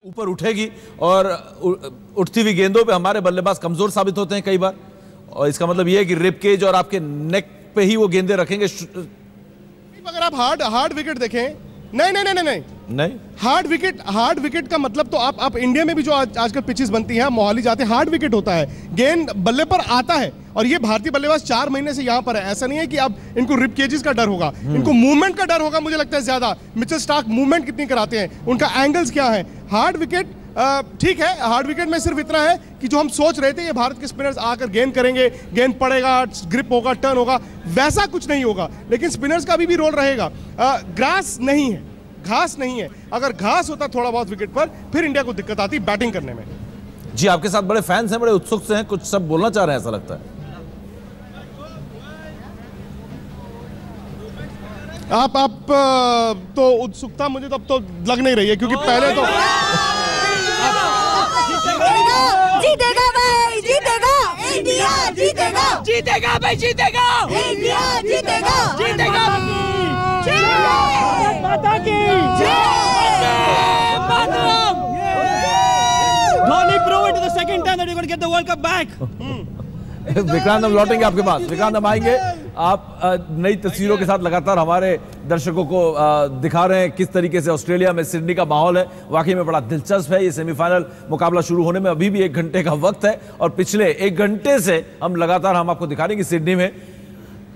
ऊपर उठेगी और उठती हुई गेंदों पे हमारे बल्लेबाज कमजोर साबित होते हैं कई बार, और इसका मतलब यह है कि रिब केज और आपके नेक पे ही वो गेंदें रखेंगे। अगर आप हार्ड विकेट देखें, नहीं हार्ड विकेट का मतलब तो आप इंडिया में भी जो आजकल पिचेस बनती हैं, मोहाली जाते हैं, हार्ड विकेट होता है, गेंद बल्ले पर आता है। और ये भारतीय बल्लेबाज 4 महीने से यहां पर है। ऐसा नहीं है कि अब इनको रिप केजेस का डर होगा, इनको मूवमेंट का डर होगा। मुझे लगता है ज्यादा मिचेल स्टार्क मूवमेंट कितनी कराते हैं, उनका एंगल्स क्या है। हार्ड विकेट ठीक है, हार्ड विकेट में सिर्फ इतना है कि जो हम सोच रहे थे ये भारत के स्पिनर्स आकर गेंद करेंगे, गेंद पड़ेगा, ग्रिप होगा, टर्न होगा, वैसा कुछ नहीं होगा। लेकिन स्पिनर्स का अभी भी रोल रहेगा। ग्रास नहीं है, घास नहीं है। अगर घास होता थोड़ा बहुत विकेट पर, फिर इंडिया को दिक्कत आती बैटिंग करने में। जी, आपके साथ बड़े फैंस हैं, बड़े उत्सुक से हैं, कुछ सब बोलना चाह रहे हैं ऐसा लगता है। आप तो उत्सुकता मुझे तो अब तो लग नहीं रही है, क्योंकि पहले तो जीतेगा भाई, जीतेगा इंडिया, जीतेगा भाई, जीतेगा इंडिया, जीतेगा माता की Dhoni prove it to the second time that you're going to get the World Cup back. Vikrant, हम लौटेंगे आपके पास। विक्रांत, हम आएंगे। आप नई तस्वीरों के साथ लगातार हमारे दर्शकों को दिखा रहे हैं किस तरीके से ऑस्ट्रेलिया में सिडनी का माहौल है। वाकई में बड़ा दिलचस्प है। ये सेमीफाइनल मुकाबला शुरू होने में अभी भी 1 घंटे का वक्त है, और पिछले 1 घंटे से हम लगातार आपको दिखा रहे हैं कि सिडनी में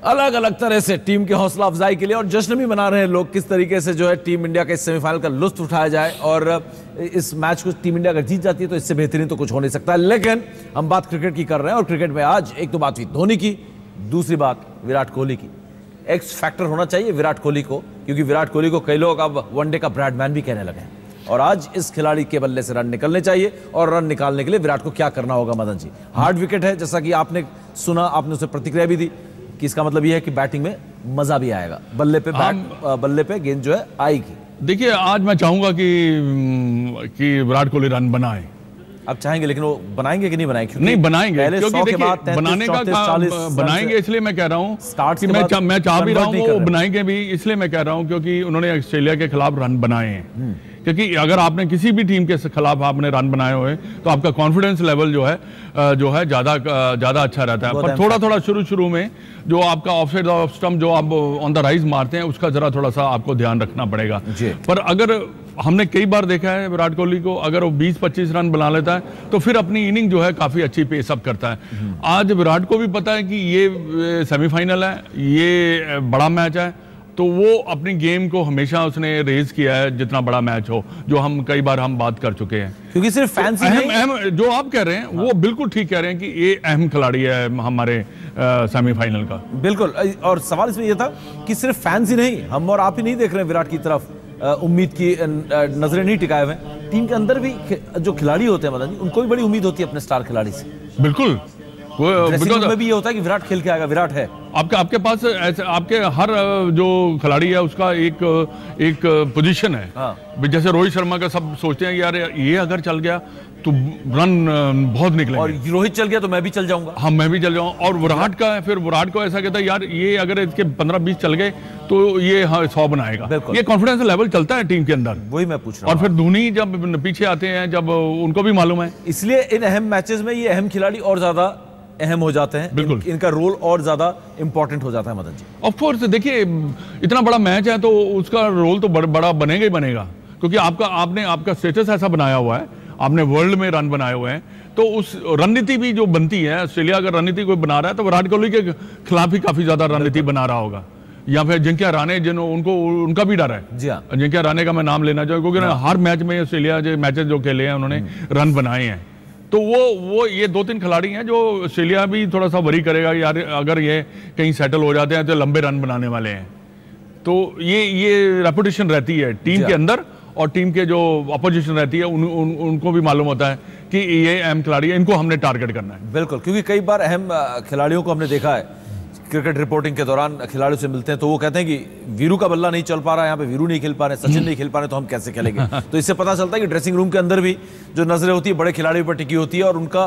अलग अलग तरह से टीम के हौसला अफजाई के लिए और जश्न भी मना रहे हैं लोग, किस तरीके से जो है टीम इंडिया के इस सेमीफाइनल का लुत्फ उठाया जाए। और इस मैच को टीम इंडिया अगर जीत जाती है तो इससे बेहतरीन तो कुछ हो नहीं सकता। लेकिन हम बात क्रिकेट की कर रहे हैं, और क्रिकेट में आज एक तो बात हुई धोनी की, दूसरी बात विराट कोहली की। एक्स फैक्टर होना चाहिए विराट कोहली को, क्योंकि विराट कोहली को कई लोग अब वनडे का ब्रैडमैन भी कहने लगे हैं। और आज इस खिलाड़ी के बल्ले से रन निकलने चाहिए, और रन निकालने के लिए विराट को क्या करना होगा मदन जी? हार्ड विकेट है, जैसा कि आपने सुना, आपने उसे प्रतिक्रिया भी दी कि इसका मतलब यह है कि बैटिंग में मजा भी आएगा, बल्ले पे गेंद जो है आएगी। देखिए, आज मैं चाहूंगा कि विराट कोहली रन बनाए। आप चाहेंगे, लेकिन वो बनाएंगे कि नहीं बनाएंगे? नहीं बनाएंगे, क्योंकि देखिए बनाने का बनाएंगे, इसलिए मैं कह रहा हूँ कि मैं चाह भी रहा हूँ वो बनाएंगे भी, इसलिए मैं कह रहा हूँ क्योंकि उन्होंने ऑस्ट्रेलिया के खिलाफ रन बनाए हैं। क्योंकि अगर आपने किसी भी टीम के खिलाफ आपने रन बनाए हुए तो आपका कॉन्फिडेंस लेवल जो है ज्यादा अच्छा रहता है। पर थोड़ा शुरू में जो आपका ऑफसाइड ऑफ स्टंप जो आप ऑन द राइज मारते हैं, उसका जरा थोड़ा सा आपको ध्यान रखना पड़ेगा। पर अगर हमने कई बार देखा है विराट कोहली को, अगर वो 20-25 रन बना लेता है तो फिर अपनी इनिंग जो है काफी अच्छी पेस अप करता है। आज विराट को भी पता है कि ये सेमीफाइनल है, ये बड़ा मैच है, तो वो अपनी गेम को हमेशा उसने रेज किया है, जितना बड़ा मैच हो, जो हम कई बार हम बात कर चुके हैं। क्योंकि सिर्फ फैंस अहम जो आप कह रहे हैं वो बिल्कुल ठीक कह रहे हैं कि ये अहम खिलाड़ी है हमारे सेमीफाइनल का। बिल्कुल, और सवाल इसमें यह था कि सिर्फ फैंस ही नहीं, हम और आप ही नहीं देख रहे हैं विराट की तरफ, उम्मीद की नजरें नहीं टिकाए हुए। टीम के अंदर भी जो खिलाड़ी होते हैं मदन जी, उनको भी बड़ी उम्मीद होती है अपने स्टार खिलाड़ी से। बिल्कुल, में भी ये होता है कि विराट खेल के आएगा, विराट है आपके पास ऐसे, आपके हर जो खिलाड़ी है उसका एक पोजीशन है। हाँ। जैसे रोहित शर्मा का सब सोचते हैं यार ये अगर चल गया तो रन बहुत निकलेंगे, और रोहित चल गया तो मैं भी चल जाऊंगा। हाँ, मैं भी चल जाऊंगा। और विराट का फिर विराट को ऐसा कहता है यार ये अगर इसके 15-20 चल गए तो ये 100 बनाएगा। ये कॉन्फिडेंस लेवल चलता है टीम के अंदर, वही मैं पूछ रहा हूं। और फिर धोनी जब पीछे आते हैं, जब उनको भी मालूम है, इसलिए इन अहम मैचेस में ये अहम खिलाड़ी और ज्यादा अहम हो जाते हैं। बिल्कुल, इनका रोल और ज्यादा इंपॉर्टेंट हो जाता है मदन जी। ऑफ कोर्स, देखिए इतना बड़ा मैच है तो उसका रोल तो बड़ा बनेगा ही बनेगा, क्योंकि आपने आपका स्टेटस ऐसा बनाया हुआ है, आपने वर्ल्ड में रन बनाए हुए हैं, तो उस रणनीति भी जो बनती है, ऑस्ट्रेलिया अगर रणनीति कोई बना रहा है तो विराट कोहली के खिलाफ ही काफी ज्यादा रणनीति बना रहा होगा, या फिर जिंक्या राणे उनका भी डर है। जी हाँ, जिंक्या राणे का मैं नाम लेना चाहूँ, क्योंकि हर मैच में ऑस्ट्रेलिया जो मैचेस जो खेले हैं उन्होंने रन बनाए हैं। तो वो ये 2-3 खिलाड़ी हैं जो ऑस्ट्रेलिया भी थोड़ा सा वरी करेगा यार, अगर ये कहीं सेटल हो जाते हैं तो लंबे रन बनाने वाले हैं। तो ये रेपुटेशन रहती है टीम के अंदर, और टीम के जो अपोजिशन रहती है उनको भी मालूम होता है कि ये अहम खिलाड़ी है, इनको हमने टारगेट करना है। बिल्कुल, क्योंकि कई बार अहम खिलाड़ियों को हमने देखा है क्रिकेट रिपोर्टिंग के दौरान, खिलाड़ियों से मिलते हैं तो वो कहते हैं कि वीरू का बल्ला नहीं चल पा रहा है, यहाँ पे वीरू नहीं खेल पा रहे, सचिन नहीं खेल पा रहे, तो हम कैसे खेलेंगे? तो इससे पता चलता है कि ड्रेसिंग रूम के अंदर भी जो नजरें होती है बड़े खिलाड़ियों पर टिकी होती है, और उनका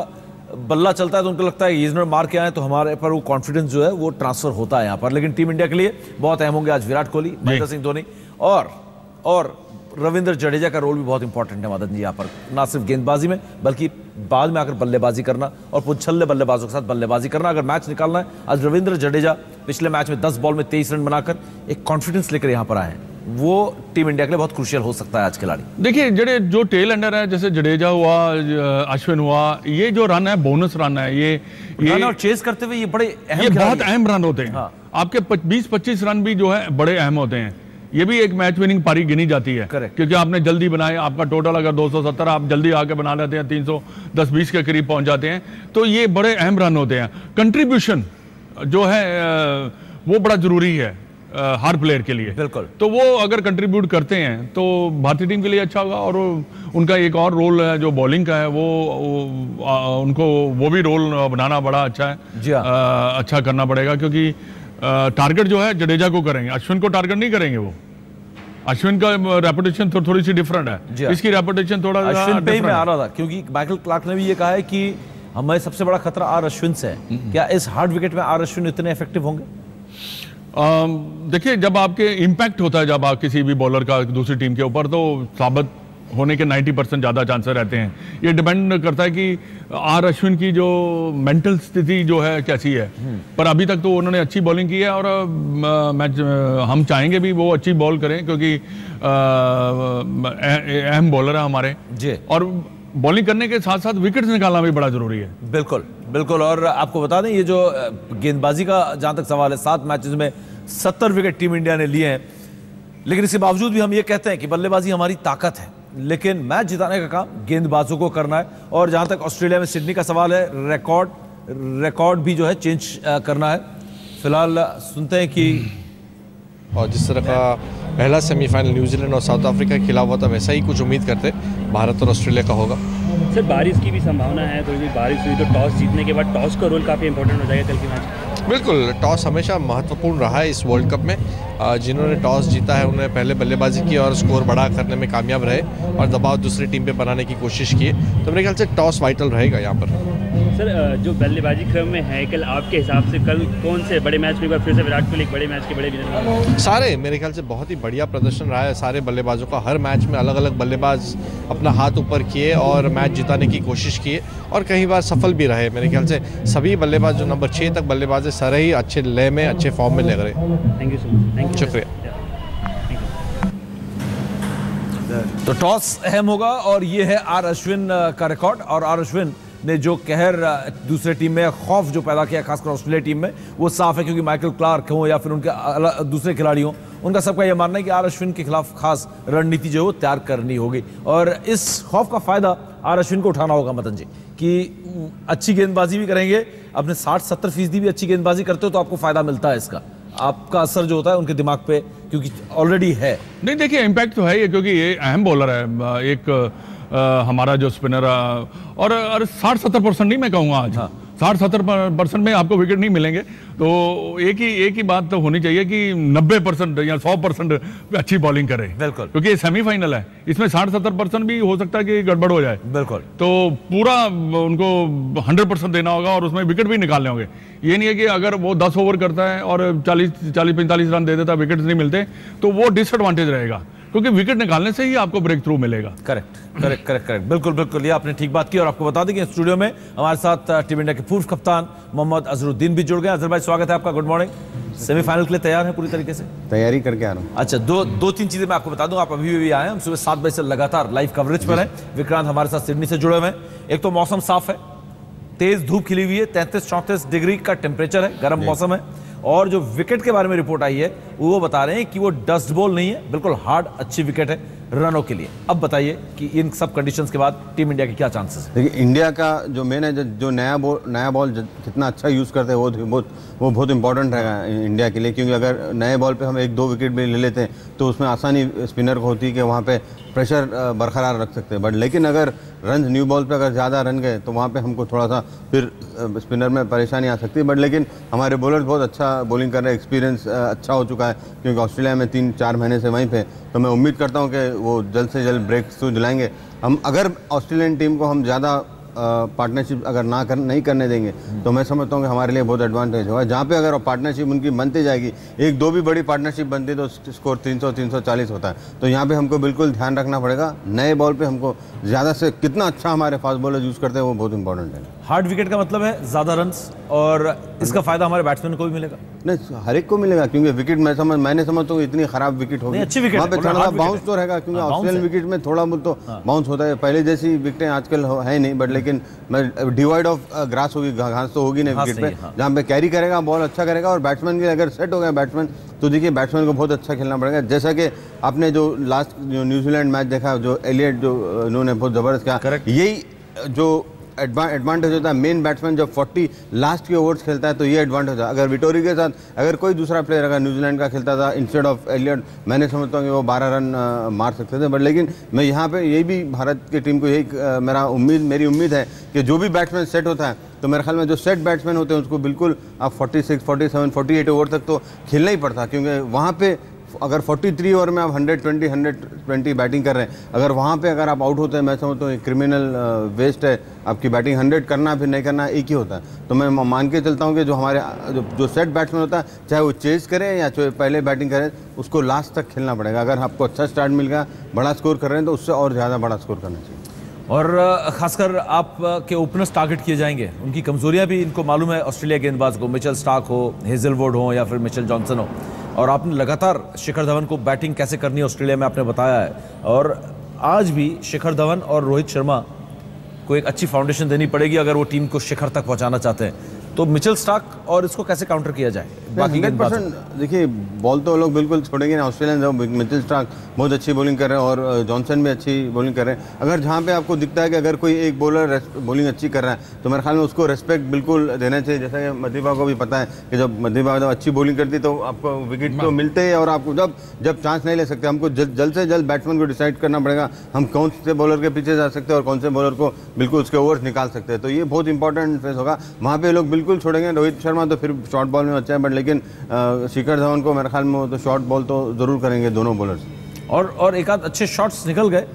बल्ला चलता है तो उनको लगता है ये इन्होंने मार के आए तो हमारे पर वो कॉन्फिडेंस जो है वो ट्रांसफर होता है यहाँ पर। लेकिन टीम इंडिया के लिए बहुत अहम होंगे आज विराट कोहली, महेंद्र सिंह धोनी, और रविंद्र जडेजा का रोल भी बहुत इंपॉर्टेंट है मदन जी यहाँ पर, ना सिर्फ गेंदबाजी में बल्कि बाद में आकर बल्लेबाजी करना और पुछल्ले बल्लेबाजों के साथ बल्लेबाजी करना। अगर मैच निकालना है, आज रविंद्र जडेजा पिछले मैच में 10 बॉल में 23 रन बनाकर एक कॉन्फिडेंस लेकर यहाँ पर आए हैं, वो टीम इंडिया के लिए बहुत क्रूशियल हो सकता है आज खिलाड़ी। देखिए जो टेल एंडर है, जैसे जडेजा हुआ, अश्विन हुआ, ये जो रन है बोनस रन है, ये और चेस करते हुए ये बड़े ये बहुत अहम रन होते हैं। हाँ। आपके 20-25 रन भी जो है बड़े अहम होते हैं। ये भी एक मैच विनिंग पारी गिनी जाती है, क्योंकि आपने जल्दी बनाए, आपका टोटल अगर 270 आप जल्दी आके बना लेते हैं, 310-20 के करीब पहुंच जाते हैं, तो ये बड़े अहम रन होते हैं। कंट्रीब्यूशन जो है वो बड़ा जरूरी है हर प्लेयर के लिए। बिल्कुल। तो वो अगर कंट्रीब्यूट करते हैं तो भारतीय टीम के लिए अच्छा होगा। और उनका एक और रोल है जो बॉलिंग का है, उनको वो भी रोल बनाना बड़ा अच्छा है। अच्छा करना पड़ेगा, क्योंकि टारगेट जो है जडेजा को करेंगे, अश्विन को टारगेट नहीं करेंगे। वो अश्विन का रेपुटेशन थोड़ी सी डिफरेंट है, इसकी रेपुटेशन थोड़ा अश्विन पे ही मैं आ रहा था, क्योंकि माइकल क्लार्क ने भी ये कहा है कि हमें सबसे बड़ा खतरा आर अश्विन से है। क्या इस हार्ड विकेट में आर अश्विन इतने इफेक्टिव होंगे? देखिए, जब आपके इम्पैक्ट होता है, जब आप किसी भी बॉलर का दूसरी टीम के ऊपर, तो साबित होने के 90% ज़्यादा चांसेस रहते हैं। ये डिपेंड करता है कि आर अश्विन की जो मेंटल स्थिति जो है कैसी है। पर अभी तक तो उन्होंने अच्छी बॉलिंग की है, और मैच हम चाहेंगे भी वो अच्छी बॉल करें, क्योंकि अहम बॉलर है हमारे जी। और बॉलिंग करने के साथ साथ विकेट्स निकालना भी बड़ा जरूरी है। बिल्कुल बिल्कुल। और आपको बता दें, ये जो गेंदबाजी का जहां तक सवाल है, 7 मैचेस में 70 विकेट टीम इंडिया ने लिए हैं, लेकिन इसके बावजूद भी हम ये कहते हैं कि बल्लेबाजी हमारी ताकत है, लेकिन मैच जिताने का काम गेंदबाजों को करना है। और जहां तक ऑस्ट्रेलिया में सिडनी का सवाल है, रिकॉर्ड भी जो है चेंज करना है। फिलहाल सुनते हैं कि और जिस तरह का पहला सेमीफाइनल न्यूजीलैंड और साउथ अफ्रीका के खिलाफ हुआ था, वैसा ही कुछ उम्मीद करते भारत और ऑस्ट्रेलिया का होगा। सर, बारिश की भी संभावना है, तो बारिश हुई तो टॉस जीतने के बाद टॉस का रोल काफ़ी इंपॉर्टेंट हो जाएगा कल के मैच। बिल्कुल, टॉस हमेशा महत्वपूर्ण रहा है इस वर्ल्ड कप में। जिन्होंने टॉस जीता है उन्होंने पहले बल्लेबाजी की और स्कोर बड़ा करने में कामयाब रहे और दबाव दूसरी टीम पे बनाने की कोशिश की। तो मेरे ख्याल से टॉस वाइटल रहेगा यहाँ पर। सर, जो बल्लेबाजी क्रम में है कल, आपके हिसाब से कल कौन से बड़े मैच में फिर से विराट कोहली एक बड़े मैच के बड़े विनर? सारे मेरे ख्याल से बहुत ही बढ़िया प्रदर्शन रहा है सारे बल्लेबाजों का। हर मैच में अलग अलग बल्लेबाज अपना हाथ ऊपर किए और मैच जिताने की कोशिश किए, और कई बार सफल भी रहे। मेरे ख्याल से सभी बल्लेबाज जो नंबर 6 तक बल्लेबाज है, सारे ही अच्छे लय में, अच्छे फॉर्म में ले रहे। Thank you so much. Thank you, शुक्रिया। तो टॉस अहम होगा, और ये है आर अश्विन का रिकॉर्ड। और आर अश्विन ने जो कहर दूसरे टीम में, खौफ जो पैदा किया खासकर ऑस्ट्रेलिया टीम में, वो साफ है। क्योंकि माइकल क्लार्क हो या फिर उनके दूसरे खिलाड़ी हो, उनका सबका यह मानना है कि आर अश्विन के खिलाफ खास रणनीति जो है वो तैयार करनी होगी। और इस खौफ का फायदा आर अश्विन को उठाना होगा मदन जी, कि अच्छी गेंदबाजी भी करेंगे, अपने 60-70% भी अच्छी गेंदबाजी करते हो तो आपको फायदा मिलता है इसका। आपका असर जो होता है उनके दिमाग पे, क्योंकि ऑलरेडी है। नहीं, देखिए इम्पैक्ट तो है ये, क्योंकि ये अहम बॉलर है। एक हमारा जो स्पिनर, और 60-70% नहीं मैं कहूँगा आज, 60-70% में आपको विकेट नहीं मिलेंगे। तो एक ही बात तो होनी चाहिए कि 90% या 100% अच्छी बॉलिंग करे। बिल्कुल, क्योंकि ये सेमीफाइनल है, इसमें 60-70% भी हो सकता है कि गड़बड़ हो जाए। बिल्कुल, तो पूरा उनको 100% देना होगा और उसमें विकेट भी निकालने होंगे। ये नहीं है कि अगर वो 10 ओवर करता है और 40-45 रन दे देता, विकेट नहीं मिलते, तो वो डिसएडवांटेज रहेगा, क्योंकि विकेट निकालने से ही आपको ब्रेक थ्रू मिलेगा। करेक्ट, बिल्कुल बिल्कुल, ये आपने ठीक बात की। और आपको बता दें कि स्टूडियो में हमारे साथ टीम इंडिया के पूर्व कप्तान मोहम्मद अजहरुद्दीन भी जुड़ गए। अजहर भाई, स्वागत है आपका, गुड मॉर्निंग। सेमीफाइनल के लिए तैयार है पूरी तरीके से? तैयारी करके आ रहा हूँ। अच्छा, दो तीन चीजें मैं आपको बता दूं। आप अभी भी आए हैं, हम सुबह 7 बजे से लगातार लाइव कवरेज पर हैं। विक्रांत हमारे साथ सिडनी से जुड़े हुए हैं। एक तो मौसम साफ है, तेज धूप खिली हुई है, 33-34 डिग्री का टेम्परेचर है, गर्म मौसम है। और जो विकेट के बारे में रिपोर्ट आई है वो बता रहे हैं कि वो डस्ट बॉल नहीं है, बिल्कुल हार्ड अच्छी विकेट है रनों के लिए। अब बताइए कि इन सब कंडीशंस के बाद टीम इंडिया के क्या चांसेस है? देखिए, इंडिया का जो मेन है, जो नया बॉल कितना अच्छा यूज़ करते हैं वो बहुत इंपॉर्टेंट रहेगा इंडिया के लिए। क्योंकि अगर नए बॉल पे हम 1-2 विकेट भी ले लेते हैं तो उसमें आसानी स्पिनर को होती है कि वहाँ पे प्रेशर बरकरार रख सकते हैं। बट लेकिन अगर रन न्यू बॉल पे अगर ज़्यादा रन गए तो वहाँ पे हमको थोड़ा सा फिर स्पिनर में परेशानी आ सकती है। बट लेकिन हमारे बॉलर्स बहुत अच्छा बॉलिंग कर रहे हैं, एक्सपीरियंस अच्छा हो चुका है, क्योंकि ऑस्ट्रेलिया में 3-4 महीने से वहीं पे। तो मैं उम्मीद करता हूँ कि वो जल्द से जल्द ब्रेक थ्रू दिलाएंगे। हम अगर ऑस्ट्रेलियन टीम को हम ज़्यादा पार्टनरशिप अगर नहीं करने देंगे तो मैं समझता हूँ कि हमारे लिए बहुत एडवांटेज होगा। जहाँ पे अगर पार्टनरशिप उनकी बनती जाएगी, एक दो भी बड़ी पार्टनरशिप बनती तो स्कोर 300-340 होता है। तो यहाँ पे हमको बिल्कुल ध्यान रखना पड़ेगा, नए बॉल पे हमको ज़्यादा से कितना अच्छा हमारे फास्ट बॉलर यूज़ करते हैं वो बहुत इंपॉर्टेंट है। हार्ड विकेट का मतलब है ज़्यादा रन्स, और इसका फायदा हमारे बैट्समैन को भी मिलेगा। नहीं, हर एक को मिलेगा, क्योंकि विकेट मैंने समझता हूँ इतनी खराब विकेट होगी, अच्छी विकेट वहाँ पे थोड़ा बाउंस तो रहेगा, क्योंकि ऑस्ट्रेलियन विकेट में थोड़ा बहुत तो बाउंस होता है। पहले जैसी विकेटें आजकल है नहीं, बट लेकिन डिवाइड ऑफ ग्रास होगी, घास तो होगी नहीं विकेट पे, जहाँ पे कैरी करेगा, बॉल अच्छा करेगा, और बैट्समैन के अगर सेट हो गया बैट्समैन तो देखिए बैट्समैन को बहुत अच्छा खेलना पड़ेगा। जैसा कि आपने जो लास्ट जो न्यूजीलैंड मैच देखा, जो एलियट जो उन्होंने बहुत ज़बरदस्त किया, यही जो एडवांटेज होता है। मेन बैट्समैन जब 40 लास्ट के ओवर्स खेलता है तो ये एडवांटेज है। अगर विटोरी के साथ अगर कोई दूसरा प्लेयर अगर न्यूजीलैंड का खेलता था इंस्टेड ऑफ एलियट, मैंने समझता हूँ कि वो 12 रन मार सकते थे। बट लेकिन मैं यहाँ पे यही भी भारत की टीम को यही मेरी उम्मीद है कि जो भी बैट्समैन सेट होता है तो मेरे ख्याल में जो सेट बैट्समैन होते हैं उसको बिल्कुल आप 46, 47, 48 ओवर तक तो खेलना ही पड़ता, क्योंकि वहाँ पे अगर 43 ओवर में आप 120 बैटिंग कर रहे हैं, अगर वहाँ पे अगर आप आउट होते हैं, मैं समझता हूँ क्रिमिनल वेस्ट है। आपकी बैटिंग 100 करना फिर नहीं करना एक ही होता है। तो मैं मान के चलता हूँ कि जो हमारे जो सेट बैट्समैन होता है, चाहे वो चेज करे या चाहे पहले बैटिंग करे, उसको लास्ट तक खेलना पड़ेगा। अगर आपको अच्छा स्टार्ट मिल गया, बड़ा स्कोर कर रहे हैं, तो उससे और ज़्यादा बड़ा स्कोर करना चाहिए। और खासकर आप के ओपनर्स टारगेट किए जाएंगे, उनकी कमजोरियां भी इनको मालूम है ऑस्ट्रेलिया गेंदबाज को, मिचेल स्टार्क हो, हेजलवुड हो या फिर मिचेल जॉनसन हो, और आपने लगातार शिखर धवन को बैटिंग कैसे करनी है ऑस्ट्रेलिया में आपने बताया है। और आज भी शिखर धवन और रोहित शर्मा को एक अच्छी फाउंडेशन देनी पड़ेगी अगर वो टीम को शिखर तक पहुंचाना चाहते हैं। तो मिचेल स्टार्क और इसको कैसे काउंटर किया जाए? 100% देखिए, बॉल तो लोग बिल्कुल छोड़ेंगे ना। ऑस्ट्रेलियन मिचेल स्टार्क बहुत अच्छी बॉलिंग कर रहे हैं और जॉनसन भी अच्छी बॉलिंग कर रहे हैं। अगर जहाँ पे आपको दिखता है कि अगर कोई एक बॉलर बॉलिंग अच्छी कर रहा है तो मेरे ख्याल में उसको रेस्पेक्ट बिल्कुल देना चाहिए। जैसा कि मदीबा को भी पता है कि जब मदीबा जब अच्छी बॉलिंग करती तो आपको विकेट तो मिलते हैं, और आपको जब चांस नहीं ले सकते, हमको जल्द से जल्द बैट्समैन को डिसाइड करना पड़ेगा हम कौन से बॉलर के पीछे जा सकते हैं और कौन से बॉलर को बिल्कुल उसके ओवर्स निकाल सकते हैं। तो ये बहुत इंपॉर्टेंट फेस होगा, वहाँ पे लोग बिल्कुल छोड़ेंगे। रोहित शर्मा तो फिर शॉर्ट बॉल में अच्छा है, बट लेकिन शिखर धवन को मेरे ख्याल में तो शॉर्ट बॉल तो जरूर करेंगे दोनों बॉलर्स। और एक आध अच्छे शॉट्स निकल गए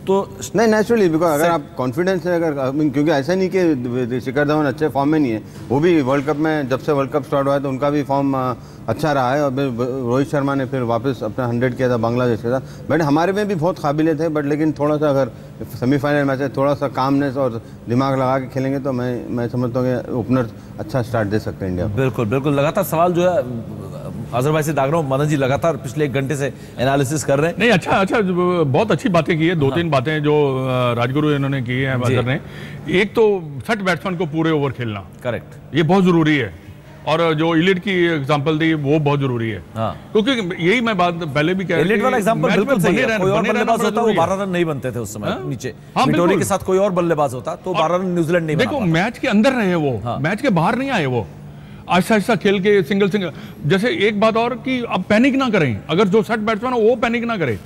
तो नहीं, नेचुरली, बिकॉज अगर आप कॉन्फिडेंस है, अगर क्योंकि ऐसा नहीं कि शिखर धवन अच्छे फॉर्म में नहीं है, वो भी वर्ल्ड कप में जब से वर्ल्ड कप स्टार्ट हुआ है तो उनका भी फॉर्म अच्छा रहा है। और रोहित शर्मा ने फिर वापस अपना 100 किया था बांग्लादेश के साथ। बट हमारे में भी बहुत काबिलियत है, बट लेकिन थोड़ा सा अगर सेमीफाइनल मैच है, थोड़ा सा कामनेस और दिमाग लगा के खेलेंगे तो मैं समझता हूँ कि ओपनर अच्छा स्टार्ट दे सकते हैं इंडिया। बिल्कुल बिल्कुल। लगातार सवाल जो है अजहर भाई से दाग रहा हूँ, मदन जी लगातार पिछले 1 घंटे से एनालिसिस कर रहे हैं। नहीं, अच्छा बहुत अच्छी बातें की है। 2-3 बातें जो राजगुरु इन्होंने की है अजहर ने। एक तो सेट बैट्समैन को पूरे ओवर खेलना, करेक्ट, ये बहुत जरूरी है। और जो इलिट की एग्जांपल दी वो बहुत जरूरी है, क्योंकि यही मैं बात पहले भी कह रहा था। इलिट वाला एग्जांपल बिल्कुल सही है। कोई और बल्लेबाज होता वो 12 रन नहीं बनते थे उस समय नीचे। विक्टोरिया के साथ कोई और बल्लेबाज होता तो 12 रन न्यूजीलैंड नहीं बना। देखो, मैच के अंदर रहे वो, मैच के बाहर नहीं आए वो, आहिस्ता आहिस्ता खेल के सिंगल। जैसे एक बात और कि अब पैनिक ना करें, अगर जो सेट बैट्समैन हो वो पैनिक ना करे,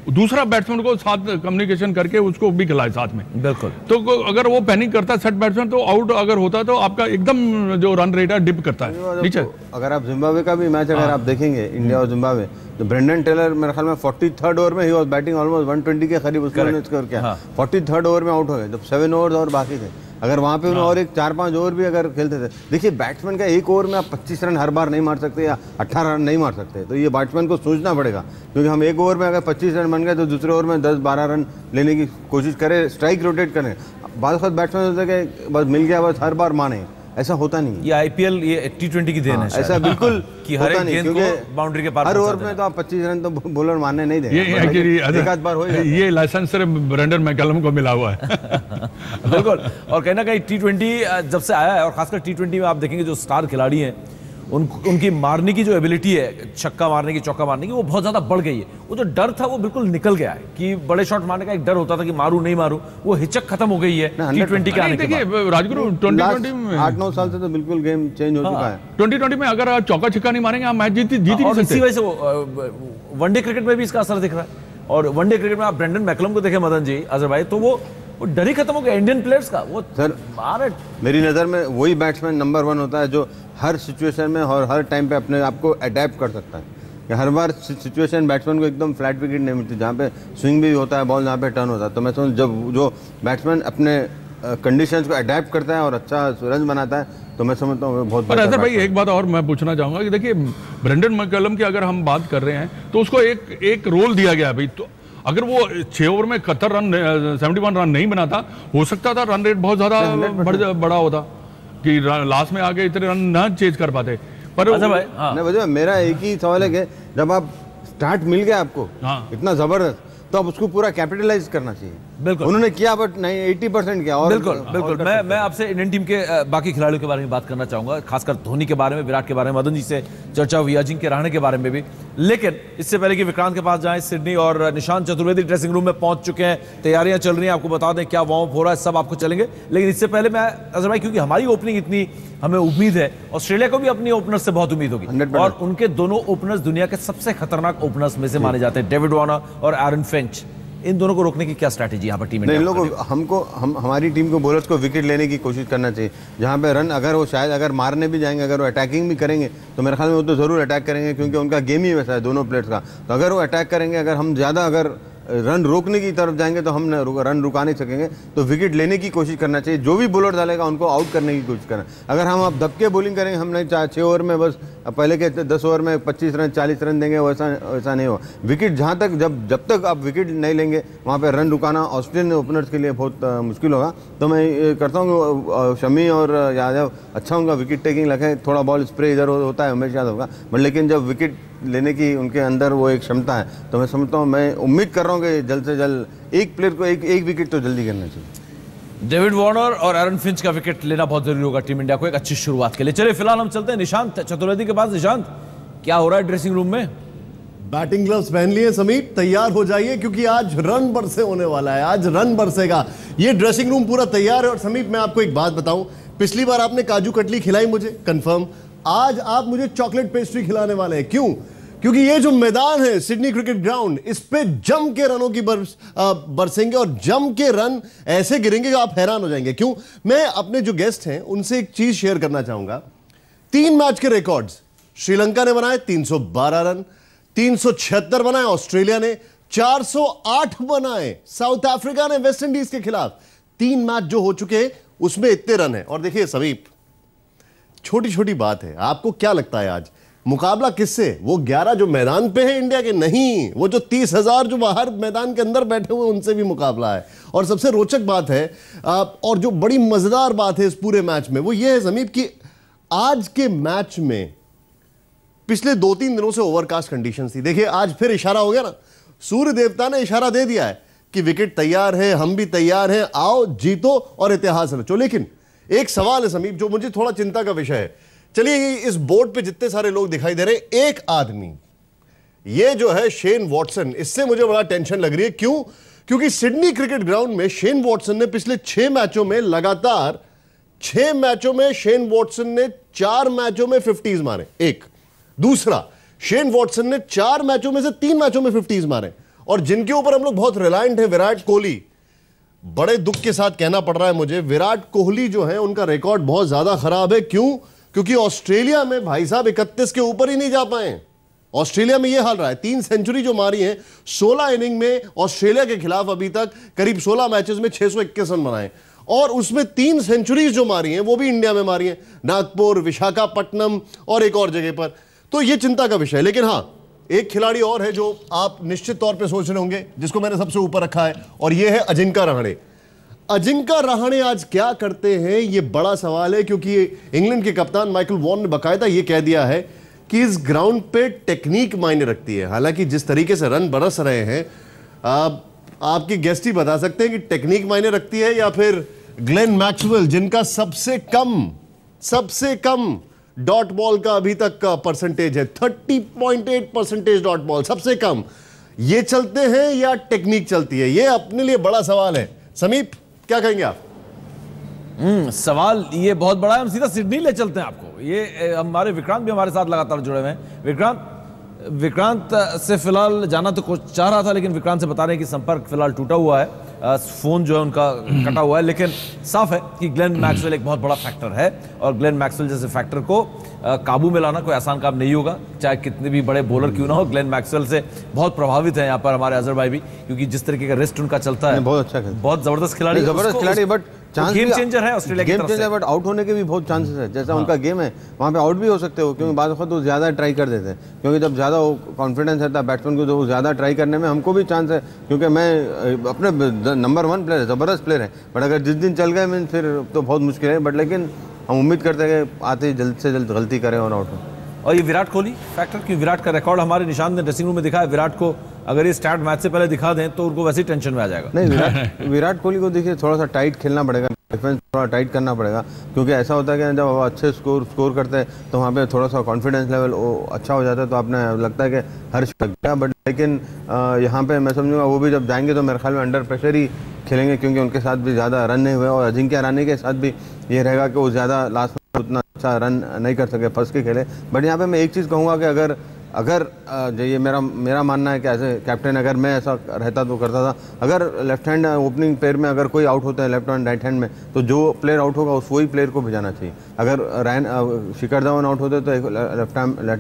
दूसरा बैट्समैन को साथ कम्युनिकेशन करके उसको भी खिलाए साथ में। बिल्कुल। तो अगर वो पैनिक करता है सेट बैट्समैन तो आउट अगर होता तो आपका एकदम जो रन रेट है डिप करता है नीचे। अगर आप जिम्बाब्वे का भी मैच अगर आप देखेंगे, इंडिया और जिम्बाब्वे, तो ब्रेंडन टेलर मेरे ख्याल में 43rd ओवर में ही वाज बैटिंग ऑलमोस्ट 120 के करीब उसने स्कोर किया। 43rd ओवर में आउट हो गए जब 7 ओवर और बाकी थे। अगर वहाँ पे उन्हें और एक 4-5 ओवर भी अगर खेलते थे, देखिए बैट्समैन का एक ओवर में आप 25 रन हर बार नहीं मार सकते या 18 रन नहीं मार सकते। तो ये बैट्समैन को सोचना पड़ेगा, क्योंकि हम एक ओवर में अगर 25 रन बन गए तो दूसरे ओवर में 10-12 रन लेने की कोशिश करें, स्ट्राइक रोटेट करें। बाद बैट्समैन होता है कि बस मिल गया बस हर बार माने, ऐसा होता नहीं। ये आईपीएल, ये T20 की देन है, ऐसा बिल्कुल कि हर एक गेंद को बाउंड्री के पार हर ओवर में तो आप 25 रन तो बॉलर मारने नहीं देंगे। एक आध बार हो ये लाइसेंस सिर्फ ब्रेंडन मैकलम को मिला हुआ है। बिल्कुल। और कहीं ना कहीं T20 जब से आया है, और खासकर T20 में आप देखेंगे जो स्टार खिलाड़ी हैं उनकी मारने की जो एबिलिटी है, छक्का मारने की, चौका मारने की, वो बहुत ज्यादा बढ़ गई है। वो जो डर था वो बिल्कुल निकल गया है कि बड़े शॉट मारने का एक डर होता था कि मारूं नहीं मारूं, वो हिचक खत्म हो गई है T20 के आने के बाद। राजगुरु 2020 में 8-9 साल से तो बिल्कुल गेम चेंज हो चुका है। 2020 में अगर आप चौका छक्का नहीं मारेंगे आप मैच जीत नहीं सकते। इसी वजह से वनडे क्रिकेट में भी इसका असर दिख रहा है। और वनडे क्रिकेट में आप ब्रेंडन मैकलम को देखें मदन जी, अजहर भाई, तो वो डर ही खत्म हो गया इंडियन प्लेयर्स का। वो सर मेरी नज़र में वही बैट्समैन नंबर 1 होता है जो हर सिचुएशन में और हर टाइम पे अपने आप को अडेप्ट कर सकता है। कि हर बार सिचुएशन बैट्समैन को एकदम फ्लैट विकेट नहीं मिलती, जहाँ पे स्विंग भी होता है बॉल, जहाँ पे टर्न होता है। तो मैं समझ जब जो बैट्समैन अपने कंडीशंस को अडेप्ट करता है और अच्छा रन बनाता है, तो मैं समझता हूँ बहुत। पर अजहर भाई एक बात और मैं पूछना चाहूंगा कि देखिए ब्रेंडन मैकलम की अगर हम बात कर रहे हैं तो उसको एक रोल दिया गया भाई, तो अगर वो 6 ओवर में 71 रन 71 रन नहीं बनाता, हो सकता था रन रेट बहुत ज्यादा बड़ा होता कि लास्ट में आके इतने रन ना चेज कर पाते। पर भाई मेरा एक ही सवाल है कि जब आप स्टार्ट मिल गया आपको इतना जबरदस्त, तो अब उसको पूरा कैपिटलाइज करना चाहिए। बिल्कुल उन्होंने किया, बट नहीं 80% किया। और बिल्कुल मैं आपसे इंडियन टीम के बाकी खिलाड़ियों के बारे में बात करना चाहूंगा, खासकर धोनी के बारे में, विराट के बारे में, मदन जी से चर्चा हुई, अजिंक्य रहाणे के बारे में भी। लेकिन इससे पहले कि विक्रांत के पास जाएं, सिडनी और निशांत चतुर्वेदी ड्रेसिंग रूम में पहुंच चुके हैं, तैयारियां चल रही हैं, आपको बता दें क्या वार्म अप हो रहा है, सब आपको चलेंगे। लेकिन इससे पहले मैं अजहर भाई, क्योंकि हमारी ओपनिंग इतनी हमें उम्मीद है, ऑस्ट्रेलिया को भी अपनी ओपनर से बहुत उम्मीद होगी, और उनके दोनों ओपनर्स दुनिया के सबसे खतरनाक ओपनर्स में से माने जाते हैं, डेविड वार्नर और एरन फिंच। इन दोनों को रोकने की क्या स्ट्रैटेजी यहाँ पर टीम इंडिया? इन लोगों को हमारी टीम को बॉलर्स को विकेट लेने की कोशिश करना चाहिए। जहाँ पे रन अगर वो शायद अगर मारने भी जाएंगे, अगर वो अटैकिंग भी करेंगे, तो मेरे ख्याल में वो तो जरूर अटैक करेंगे, क्योंकि उनका गेम ही वैसा है दोनों प्लेयर्स का। तो अगर वो अटैक करेंगे, अगर हम ज़्यादा अगर रन रोकने की तरफ जाएंगे तो हम रन रुका नहीं सकेंगे। तो विकेट लेने की कोशिश करना चाहिए, जो भी बॉलर डालेगा उनको आउट करने की कोशिश करना। अगर हम अब दबके बॉलिंग करेंगे, हम नहीं 6 ओवर में बस पहले के 10 ओवर में 25 रन 40 रन देंगे, वैसा नहीं हो। विकेट जहाँ तक जब तक आप विकेट नहीं लेंगे, वहाँ पे रन रुकाना ऑस्ट्रेलियन ओपनर्स के लिए बहुत मुश्किल होगा। तो मैं ये करता हूँ कि शमी और यादव अच्छा होगा, विकेट टेकिंग लगे, थोड़ा बॉल स्प्रे इधर होता है उमेश यादव का, लेकिन जब विकेट लेने की उनके अंदर वो एक क्षमता है, तो मैं समझता हूँ, मैं उम्मीद कर रहा हूँ कि जल्द से जल्द एक प्लेयर को एक विकेट तो जल्दी करना चाहिए। डेविड वार्नर और एरन फिंच का विकेट लेना बहुत जरूरी होगा टीम इंडिया को एक अच्छी शुरुआत के लिए। चलिए फिलहाल हम चलते हैं निशांत चतुर्वेदी के पास। निशांत, क्या हो रहा है ड्रेसिंग रूम में? बैटिंग ग्लव्स पहन लिए समीप, तैयार हो जाइए, क्योंकि आज रन बरसे होने वाला है, आज रन बरसेगा। ये ड्रेसिंग रूम पूरा तैयार है। और समीप, मैं आपको एक बात बताऊं, पिछली बार आपने काजू कतली खिलाई मुझे, कंफर्म। आज आप मुझे चॉकलेट पेस्ट्री खिलाने वाले हैं। क्यों? क्योंकि ये जो मैदान है सिडनी क्रिकेट ग्राउंड, इस पे जम के रनों की बरसेंगे, और जम के रन ऐसे गिरेंगे कि आप हैरान हो जाएंगे। क्यों? मैं अपने जो गेस्ट हैं उनसे एक चीज शेयर करना चाहूंगा। 3 मैच के रिकॉर्ड्स श्रीलंका ने बनाए, 312 रन, 376 बनाए ऑस्ट्रेलिया ने, 408 बनाए साउथ अफ्रीका ने वेस्ट इंडीज के खिलाफ। 3 मैच जो हो चुके हैं उसमें इतने रन है। और देखिए समीप, छोटी छोटी बात है, आपको क्या लगता है आज मुकाबला किससे? वो 11 जो मैदान पे है इंडिया के? नहीं, वो जो 30,000 जो बाहर मैदान के अंदर बैठे हुए उनसे भी मुकाबला है। और सबसे रोचक बात है और जो बड़ी मजेदार बात है इस पूरे मैच में, वो ये है समीप कि आज के मैच में पिछले 2-3 दिनों से ओवरकास्ट कंडीशंस थी। देखिए आज फिर इशारा हो गया ना, सूर्य देवता ने इशारा दे दिया है कि विकेट तैयार है, हम भी तैयार हैं, आओ जीतो और इतिहास रचो। लेकिन एक सवाल है समीप जो मुझे थोड़ा चिंता का विषय है। चलिए इस बोर्ड पे जितने सारे लोग दिखाई दे रहे हैं, एक आदमी, ये जो है शेन वॉटसन, इससे मुझे बड़ा टेंशन लग रही है। क्यों? क्योंकि सिडनी क्रिकेट ग्राउंड में शेन वॉटसन ने पिछले 6 मैचों में लगातार 6 मैचों में शेन वॉटसन ने 4 मैचों में 50s मारे। एक दूसरा, शेन वॉटसन ने 4 मैचों में से 3 मैचों में 50s मारे। और जिनके ऊपर हम लोग बहुत रिलायंट है, विराट कोहली, बड़े दुख के साथ कहना पड़ रहा है मुझे, विराट कोहली जो है उनका रिकॉर्ड बहुत ज्यादा खराब है। क्यों? क्योंकि ऑस्ट्रेलिया में भाई साहब 31 के ऊपर ही नहीं जा पाए। ऑस्ट्रेलिया में यह हाल रहा है। 3 सेंचुरी जो मारी है 16 इनिंग में ऑस्ट्रेलिया के खिलाफ, अभी तक करीब 16 मैचेस में 621 रन बनाए, और उसमें 3 सेंचुरीज जो मारी हैं वो भी इंडिया में मारी हैं, नागपुर, विशाखापट्टनम और एक और जगह पर। तो यह चिंता का विषय है। लेकिन हां, एक खिलाड़ी और है जो आप निश्चित तौर पर सोच रहे होंगे, जिसको मैंने सबसे ऊपर रखा है, और यह है अजिंक्य रहाणे। अजिंक्य रहाणे आज क्या करते हैं, यह बड़ा सवाल है, क्योंकि इंग्लैंड के कप्तान माइकल वॉन ने बाकायदा यह कह दिया है कि इस ग्राउंड पे टेक्निक मायने रखती है। हालांकि जिस तरीके से रन बरस रहे हैं, आपकी गेस्ट ही बता सकते हैं कि टेक्निक मायने रखती है या फिर ग्लेन मैक्सवेल, जिनका सबसे कम डॉट बॉल का अभी तक का परसेंटेज है, 30.8% डॉट बॉल, सबसे कम। ये चलते हैं या टेक्निक चलती है? ये अपने लिए बड़ा सवाल है। समीप, क्या कहेंगे आप? सवाल ये बहुत बड़ा है। हम सीधा सिडनी ले चलते हैं आपको। ये हमारे विक्रांत भी हमारे साथ लगातार जुड़े हुए हैं। विक्रांत से फिलहाल जाना तो कुछ चाह रहा था, लेकिन विक्रांत से बता रहे हैं कि संपर्क फिलहाल टूटा हुआ है, फोन जो है उनका कटा हुआ है। लेकिन साफ है कि ग्लेन मैक्सवेल एक बहुत बड़ा फैक्टर है, और ग्लेन मैक्सवेल जैसे फैक्टर को काबू में लाना कोई आसान काम नहीं होगा, चाहे कितने भी बड़े बॉलर क्यों ना हो। ग्लेन मैक्सवेल से बहुत प्रभावित है यहाँ पर हमारे अजहर भाई भी, क्योंकि जिस तरीके का रेस्ट उनका चलता है, बहुत अच्छा, बहुत जबरदस्त खिलाड़ी, बट गेम चेंजर है ऑस्ट्रेलिया की तरफ से। बट आउट होने के भी बहुत चांसेस है, जैसा उनका गेम है वहाँ पे आउट भी हो सकते हो, क्योंकि बाद वक्त वो ज़्यादा ट्राई कर देते हैं, क्योंकि जब ज़्यादा कॉन्फिडेंस रहता है बैट्समैन को तो वो ज़्यादा ट्राई करने में हमको भी चांस है, क्योंकि मैं अपने नंबर 1 प्लेयर है, ज़बरदस्त प्लेयर है, बट अगर जिस दिन चल गए मीन फिर तो बहुत मुश्किल है। बट लेकिन हम उम्मीद करते हैं कि आते ही जल्द से जल्द गलती करें और आउट हो। और ये विराट कोहली फैक्टर, क्योंकि विराट का रिकॉर्ड हमारे निशान ने ड्रेसिंग रूम में दिखा है, विराट को अगर ये स्टार्ट मैच से पहले दिखा दें तो उनको वैसे ही टेंशन में आ जाएगा। नहीं, विराट कोहली को देखिए थोड़ा सा टाइट खेलना पड़ेगा, डिफेंस थोड़ा टाइट करना पड़ेगा, क्योंकि ऐसा होता है कि जब वो अच्छे स्कोर करते हैं तो वहाँ पे थोड़ा सा कॉन्फिडेंस लेवल अच्छा हो जाता है, तो आपने लगता है कि हर लग गया। बट लेकिन यहाँ पे मैं समझूंगा वो भी जब जाएंगे तो मेरे ख्याल में अंडर प्रेशर ही खेलेंगे, क्योंकि उनके साथ भी ज़्यादा रन नहीं हुए और अजिंक्य रहाणे के साथ भी ये रहेगा कि वो ज़्यादा लास्ट में उतना अच्छा रन नहीं कर सके, फंस के खेले। बट यहाँ पे मैं एक चीज़ कहूँगा कि अगर ये मेरा मानना है कि ऐसे कैप्टन अगर मैं ऐसा रहता तो करता था, अगर लेफ्ट हैंड ओपनिंग पेयर में अगर कोई आउट होता है लेफ्ट हैंड राइट हैंड में, तो जो प्लेयर आउट होगा उस वही प्लेयर को भिजाना चाहिए। अगर शिखर धवन आउट होते तो एक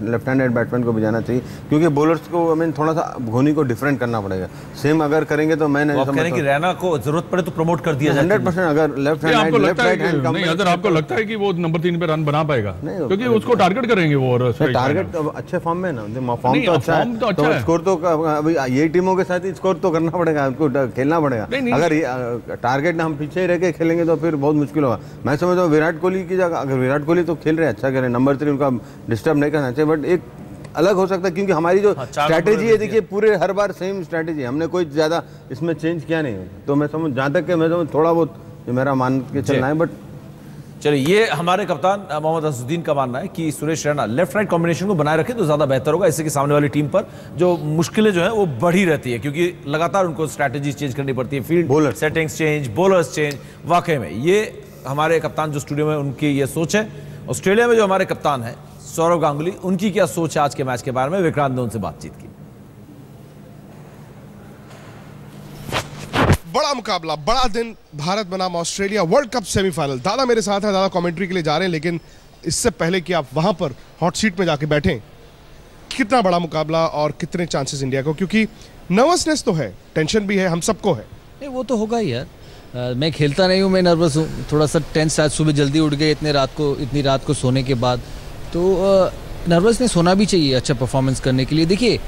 लेफ्ट हैंडेड बैट्समैन को भिजाना चाहिए, क्योंकि बॉलर्स को थोड़ा सा धोनी को डिफरेंट करना पड़ेगा। सेम अगर करेंगे तो मैं नहीं समझता कि रैना को जरूरत पड़े तो प्रमोट कर दिया जाए 100%। अगर लेफ्ट हैंड अगर आपको लगता है कि वो नंबर 3 पे रन बना पाएगा, क्योंकि उसको टारगेट करेंगे वो, और टारगेट अच्छे फॉर्म में ना, फॉर्म तो अच्छा है, तो स्कोर तो अभी ये टीमों के साथ ही स्कोर तो करना पड़ेगा, हमको खेलना पड़ेगा। अगर टारगेट हम पीछे रह के खेलेंगे तो फिर बहुत मुश्किल होगा। मैं समझता हूँ विराट कोहली की जगह, अगर विराट कोहली तो खेल रहे हैं, अच्छा खेल रहे हैं, नंबर 3 उनका डिस्टर्ब नहीं करना चाहिए, बट एक अलग हो सकता है, क्योंकि हमारी जो स्ट्रैटेजी है, देखिए पूरे हर बार सेम स्ट्रैटेजी, हमने कोई ज़्यादा इसमें चेंज किया नहीं। तो मैं समझ जहाँ तक मैं समझ थोड़ा बहुत जो मेरा मान के चलना है। बट चलिए, ये हमारे कप्तान मोहम्मद अजहरुद्दीन का मानना है कि Suresh Raina left right combination को बनाए रखें तो ज़्यादा बेहतर होगा, इससे कि सामने वाली टीम पर जो मुश्किलें जो है वो बढ़ी रहती है, क्योंकि लगातार उनको स्ट्रैटेजी चेंज करनी पड़ती है, field settings change, bowlers change. वाकई में ये हमारे कप्तान जो स्टूडियो में उनकी ये सोच है। ऑस्ट्रेलिया में जो हमारे कप्तान है सौरव गांगुली, उनकी क्या सोच है आज के मैच के बारे में, विक्रांत ने उनसे बातचीत की। बड़ा मुकाबला, बड़ा दिन, भारत बनाम ऑस्ट्रेलिया वर्ल्ड कप सेमीफाइनल। दादा मेरे साथ है, दादा कमेंट्री के लिए जा रहे हैं, लेकिन इससे पहले कि आप वहां पर हॉट सीट में जाके बैठें, कितना बड़ा मुकाबला और कितने चांसेस इंडिया को, क्योंकि नर्वसनेस तो है, टेंशन भी है, हम सबको है। नहीं, वो तो होगा ही यार, मैं खेलता नहीं हूँ, मैं नर्वस हूँ, थोड़ा सा टेंस, आज सुबह जल्दी उठ गए इतनी रात को सोने के बाद, तो नर्वसनेस होना भी चाहिए अच्छा परफॉर्मेंस करने के लिए। देखिए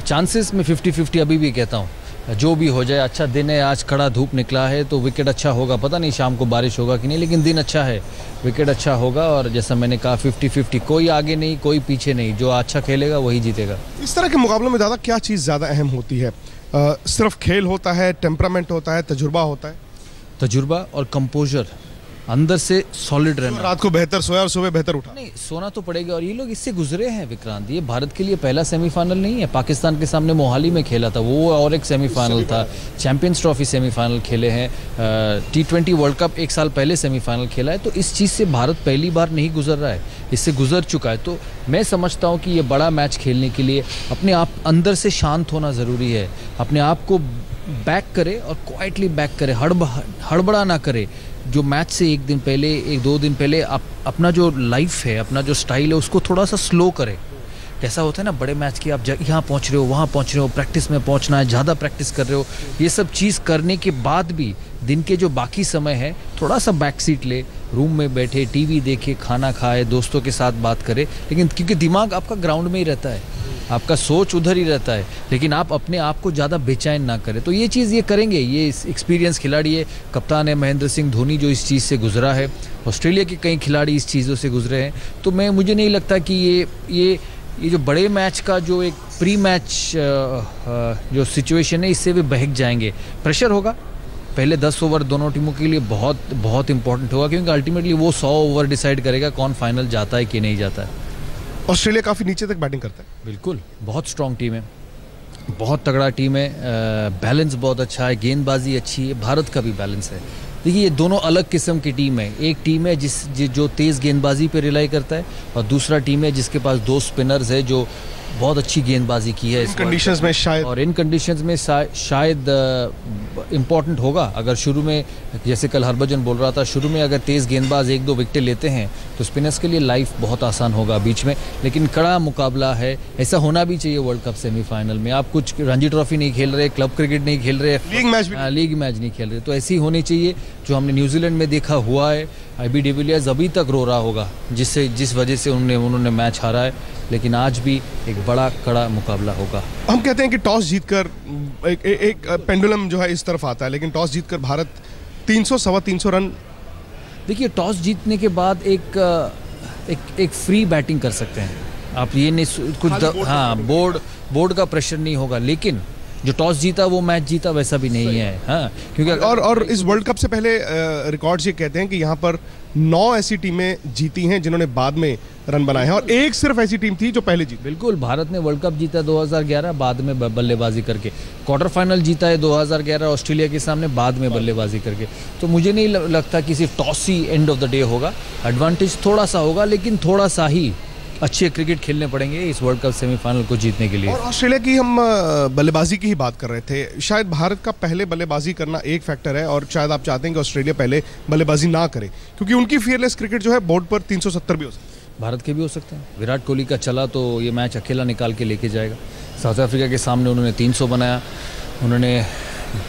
चांसेस में 50-50 अभी भी कहता हूँ, जो भी हो जाए, अच्छा दिन है, आज खड़ा धूप निकला है तो विकेट अच्छा होगा, पता नहीं शाम को बारिश होगा कि नहीं, लेकिन दिन अच्छा है, विकेट अच्छा होगा। और जैसा मैंने कहा 50-50, कोई आगे नहीं कोई पीछे नहीं, जो अच्छा खेलेगा वही जीतेगा। इस तरह के मुकाबलों में दादा क्या चीज़ ज़्यादा अहम होती है? सिर्फ खेल होता है, टेम्परामेंट होता है, तजुर्बा होता है? तजुर्बा और कंपोजर, अंदर से सॉलिड रहना। रात को बेहतर सोया और सुबह बेहतर उठा। नहीं, सोना तो पड़ेगा, और ये लोग इससे गुजरे हैं विक्रांत। ये भारत के लिए पहला सेमीफाइनल नहीं है, पाकिस्तान के सामने मोहाली में खेला था वो, और एक सेमीफाइनल था, चैंपियंस ट्रॉफी सेमीफाइनल खेले हैं, T20 वर्ल्ड कप 1 साल पहले सेमीफाइनल खेला है, तो इस चीज़ से भारत पहली बार नहीं गुजर रहा है, इससे गुजर चुका है। तो मैं समझता हूँ कि ये बड़ा मैच खेलने के लिए अपने आप अंदर से शांत होना ज़रूरी है, अपने आप को बैक करे और क्वाइटली बैक करे, हड़बड़ा ना करे। जो मैच से 1-2 दिन पहले अपना जो लाइफ है, अपना जो स्टाइल है, उसको थोड़ा सा स्लो करे। कैसा होता है ना, बड़े मैच की आप यहाँ पहुँच रहे हो, वहाँ पहुँच रहे हो, प्रैक्टिस में पहुँचना है, ज़्यादा प्रैक्टिस कर रहे हो, ये सब चीज़ करने के बाद भी दिन के जो बाकी समय है थोड़ा सा बैक सीट ले, रूम में बैठे टीवी देखे, खाना खाए, दोस्तों के साथ बात करे, लेकिन क्योंकि दिमाग आपका ग्राउंड में ही रहता है, आपका सोच उधर ही रहता है, लेकिन आप अपने आप को ज़्यादा बेचैन ना करें। तो ये चीज़ ये करेंगे, ये एक्सपीरियंस खिलाड़ी है, कप्तान है महेंद्र सिंह धोनी जो इस चीज़ से गुजरा है, ऑस्ट्रेलिया के कई खिलाड़ी इस चीज़ों से गुजरे हैं। तो मुझे नहीं लगता कि ये जो बड़े मैच का जो एक प्री मैच जो सिचुएशन है, इससे भी बहक जाएंगे। प्रेशर होगा, पहले 10 ओवर दोनों टीमों के लिए बहुत बहुत इंपॉर्टेंट होगा, क्योंकि अल्टीमेटली वो 100 ओवर डिसाइड करेगा कौन फाइनल जाता है कि नहीं जाता है। ऑस्ट्रेलिया काफ़ी नीचे तक बैटिंग करता है। बिल्कुल, बहुत स्ट्रॉन्ग टीम है, बहुत तगड़ा टीम है, बैलेंस बहुत अच्छा है, गेंदबाजी अच्छी है, भारत का भी बैलेंस है। देखिए ये दोनों अलग किस्म की टीम है, एक टीम है जो तेज़ गेंदबाजी पे रिलाई करता है, और दूसरा टीम है जिसके पास 2 स्पिनर्स है जो बहुत अच्छी गेंदबाजी की है इस कंडीशंस में शायद, और इन कंडीशंस में शायद इम्पॉर्टेंट होगा। अगर शुरू में, जैसे कल हरभजन बोल रहा था, शुरू में अगर तेज़ गेंदबाज 1-2 विकेटें लेते हैं तो स्पिनर्स के लिए लाइफ बहुत आसान होगा बीच में। लेकिन कड़ा मुकाबला है, ऐसा होना भी चाहिए वर्ल्ड कप सेमीफाइनल में। आप कुछ रणजी ट्रॉफी नहीं खेल रहे, क्लब क्रिकेट नहीं खेल रहे, लीग मैच नहीं खेल रहे, तो ऐसी होनी चाहिए जो हमने न्यूजीलैंड में देखा हुआ है। एबी डिविलियर्स अभी तक रो रहा होगा जिस वजह से उन्होंने मैच हारा है, लेकिन आज भी एक बड़ा कड़ा मुकाबला होगा। हम कहते हैं कि टॉस जीतकर एक पेंडुलम जो है इस तरफ आता है, लेकिन टॉस जीतकर भारत 300-325 रन। देखिए, टॉस जीतने के बाद एक फ्री बैटिंग कर सकते हैं आप, ये नहीं कुछ हाँ बोर्ड का प्रेशर नहीं होगा, लेकिन जो टॉस जीता वो मैच जीता वैसा भी नहीं है। हाँ, क्योंकि और इस वर्ल्ड कप से पहले रिकॉर्ड्स ये कहते हैं कि यहाँ पर 9 ऐसी टीमें जीती हैं जिन्होंने बाद में रन बनाए हैं, और एक सिर्फ ऐसी टीम थी जो पहले जीती। बिल्कुल, भारत ने वर्ल्ड कप जीता 2011 बाद में बल्लेबाजी करके, क्वार्टर फाइनल जीता है 2011 ऑस्ट्रेलिया के सामने बाद में बल्लेबाजी करके। तो मुझे नहीं लगता कि सिर्फ toss he end of the day होगा, एडवांटेज थोड़ा सा होगा, लेकिन थोड़ा सा ही अच्छे क्रिकेट खेलने पड़ेंगे इस वर्ल्ड कप सेमीफाइनल को जीतने के लिए। और ऑस्ट्रेलिया की हम बल्लेबाजी की ही बात कर रहे थे, शायद भारत का पहले बल्लेबाजी करना एक फैक्टर है, और शायद आप चाहते हैं कि ऑस्ट्रेलिया पहले बल्लेबाजी ना करे, क्योंकि उनकी फियरलेस क्रिकेट जो है बोर्ड पर 370 भी हो सकता है। भारत के भी हो सकते हैं। विराट कोहली का चला तो ये मैच अकेला निकाल के लेके जाएगा। साउथ अफ्रीका के सामने उन्होंने 300 बनाया, उन्होंने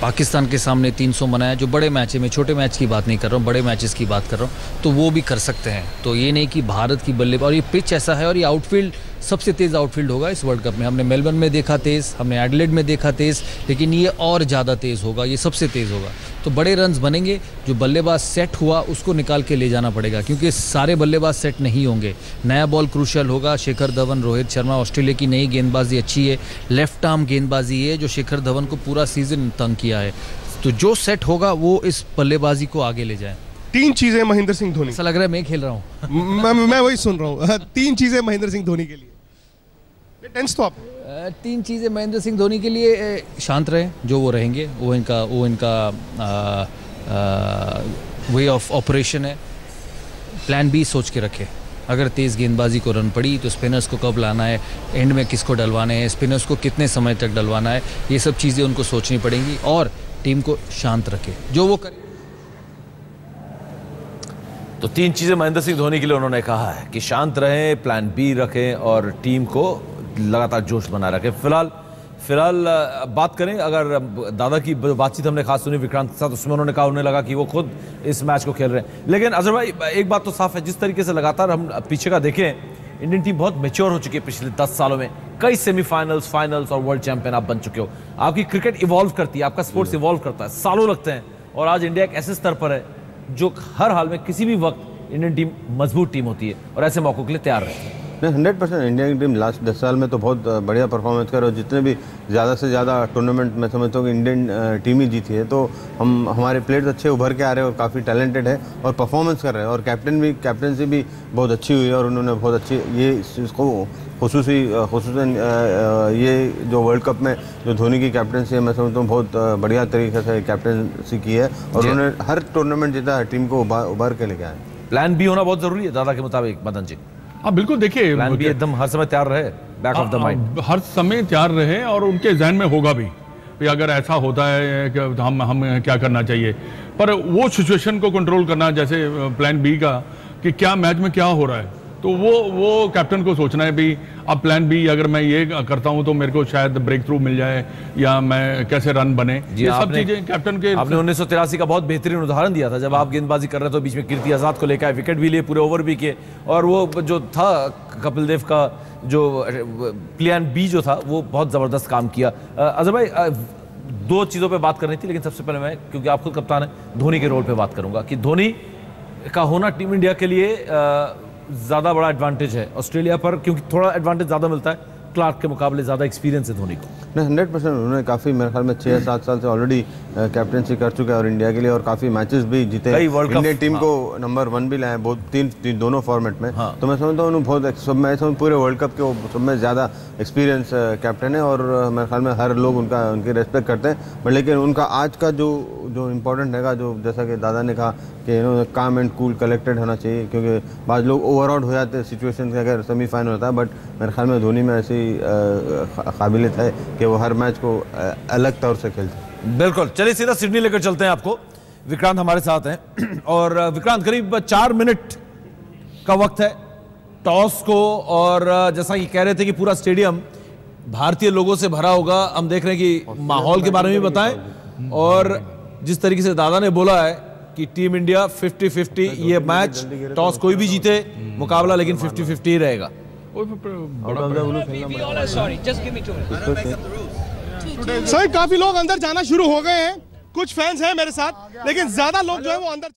पाकिस्तान के सामने 300 बनाया, जो बड़े मैच है, मैं छोटे मैच की बात नहीं कर रहा हूँ, बड़े मैचेस की बात कर रहा हूँ, तो वो भी कर सकते हैं। तो ये नहीं कि भारत की बल्लेबाजी, और ये पिच ऐसा है, और ये आउटफील्ड सबसे तेज़ आउटफील्ड होगा इस वर्ल्ड कप में। हमने मेलबर्न में देखा तेज़, हमने एडिलेड में देखा तेज़, लेकिन ये और ज़्यादा तेज़ होगा, ये सबसे तेज़ होगा। तो बड़े रन्स बनेंगे, जो बल्लेबाज सेट हुआ उसको निकाल के ले जाना पड़ेगा, क्योंकि सारे बल्लेबाज सेट नहीं होंगे। नया बॉल क्रूशल होगा। शेखर धवन, रोहित शर्मा, ऑस्ट्रेलिया की नई गेंदबाजी अच्छी है, लेफ्ट आर्म गेंदबाजी है जो शेखर धवन को पूरा सीजन तंग किया है। तो जो सेट होगा वो इस बल्लेबाजी को आगे ले जाए। 3 चीजें महेंद्र सिंह धोनी, ऐसा लग रहा है मैं खेल रहा हूँ मैं वही सुन रहा हूँ। 3 चीजें महेंद्र सिंह धोनी के लिए, टेंस तो आप 3 चीज़ें महेंद्र सिंह धोनी के लिए, शांत रहे, जो वो रहेंगे, वो इनका वे ऑफ ऑपरेशन है। प्लान बी सोच के रखे, अगर तेज़ गेंदबाजी को रन पड़ी तो स्पिनर्स को कब लाना है, एंड में किसको डलवाने हैं, स्पिनर्स को कितने समय तक डलवाना है, ये सब चीज़ें उनको सोचनी पड़ेंगी, और टीम को शांत रखे, जो वो करे। तो 3 चीजें महेंद्र सिंह धोनी के लिए उन्होंने कहा है कि शांत रहें, प्लान बी रखें और टीम को लगातार जोश बना रखें। फिलहाल बात करें, अगर दादा की बातचीत हमने खास सुनी विक्रांत के साथ, उसमें उन्होंने कहा उन्हें लगा कि वो खुद इस मैच को खेल रहे हैं। लेकिन अजहर भाई, एक बात तो साफ है, जिस तरीके से लगातार हम पीछे का देखें, इंडियन टीम बहुत मैच्योर हो चुकी है पिछले 10 सालों में। कई सेमीफाइनल्स, फाइनल्स और वर्ल्ड चैंपियन आप बन चुके हो। आपकी क्रिकेट इवॉल्व करती है, आपका स्पोर्ट्स इवॉल्व करता है, सालों लगते हैं, और आज इंडिया एक ऐसे स्तर पर है जो हर हाल में किसी भी वक्त इंडियन टीम मजबूत टीम होती है और ऐसे मौकों के लिए तैयार रहती है। 100% इंडिया की टीम लास्ट 10 साल में तो बहुत बढ़िया परफॉर्मेंस कर, और जितने भी ज़्यादा से ज़्यादा टूर्नामेंट मैं समझता हूँ कि इंडियन टीम ही जीती है। तो हमारे प्लेयर्स अच्छे उभर के आ रहे हैं और काफ़ी टैलेंटेड है और परफॉर्मेंस कर रहे हैं, और कैप्टनसी भी बहुत अच्छी हुई है, और उन्होंने बहुत अच्छी ये इसको खुसूसन ये जो वर्ल्ड कप में जो धोनी की कैप्टनसी है, मैं समझता हूँ बहुत बढ़िया तरीके से कैप्टनसी की है, और उन्होंने हर टूर्नामेंट जीता है, टीम को उभर के लेके आए। प्लान बी होना बहुत जरूरी है दादा के मुताबिक, मदन जी। हाँ बिल्कुल, देखिए प्लान बी एकदम हर समय तैयार रहे, बैक ऑफ द माइंड हर समय तैयार रहे, और उनके जहन में होगा भी अगर ऐसा होता है कि हम क्या करना चाहिए, पर वो सिचुएशन को कंट्रोल करना, जैसे प्लान बी का कि क्या मैच में क्या हो रहा है, तो वो कैप्टन को सोचना है भी अब प्लान बी अगर मैं ये करता हूं तो मेरे को शायद ब्रेक थ्रू मिल जाए, या मैं कैसे रन बने, ये सब चीजें कैप्टन के। आपने 1983 का बहुत बेहतरीन उदाहरण दिया था, जब आप गेंदबाजी कर रहे थे तो बीच में कीर्ति आजाद को लेकर आए, विकेट भी लिए, पूरे ओवर भी किए, और वो जो था कपिल देव का जो प्लान बी जो था वो बहुत जबरदस्त काम किया। अजहर भाई, 2 चीज़ों पे बात करनी थी, लेकिन सबसे पहले मैं, क्योंकि आप खुद कप्तान हैं, धोनी के रोल पे बात करूंगा कि धोनी का होना टीम इंडिया के लिए ज़्यादा बड़ा एडवांटेज है ऑस्ट्रेलिया पर, क्योंकि थोड़ा एडवांटेज ज़्यादा मिलता है, क्लार्क के मुकाबले ज़्यादा एक्सपीरियंस है धोनी को। नहीं, 100% उन्होंने काफ़ी, मेरे ख्याल में 6-7 साल से ऑलरेडी कैप्टनसी कर चुके हैं, और इंडिया के लिए और काफ़ी मैचेस भी जीते, इंडियन टीम को नंबर 1 भी लाए बहुत, 3 दोनों फॉर्मेट में। तो मैं समझता हूँ बहुत सब, मैं समझ पूरे वर्ल्ड कप के सब में ज़्यादा एक्सपीरियंस कैप्टन है, और मेरे ख्याल में हर लोग उनकी रेस्पेक्ट करते हैं। बट लेकिन उनका आज का जो इम्पोर्टेंट है, जो जैसा कि दादा ने कहा कि काम एंड कूल कलेक्टेड होना चाहिए, क्योंकि बाद लोग ओवरआउट हो जाते हैं सिचुएशन के, अगर सेमीफाइनल होता है, बट मेरे ख्याल में धोनी में ऐसी काबिलियत है कि वो हर मैच को अलग तौर से खेलते हैं। बिल्कुल, चलिए सीधा सिडनी लेकर चलते हैं आपको। विक्रांत हमारे साथ हैं और विक्रांत करीब 4 मिनट का वक्त है टॉस को, और जैसा कि कह रहे थे कि पूरा स्टेडियम भारतीय लोगों से भरा होगा। हम देख रहे हैं कि माहौल के बारे में बताएं, और जिस तरीके से दादा ने बोला है कि टीम इंडिया 50-50 ये मैच, टॉस कोई भी जीते मुकाबला लेकिन 50-50 ही रहेगा। सर काफी लोग अंदर जाना शुरू हो गए हैं, कुछ फैंस हैं मेरे साथ, लेकिन ज्यादा लोग जो है वो अंदर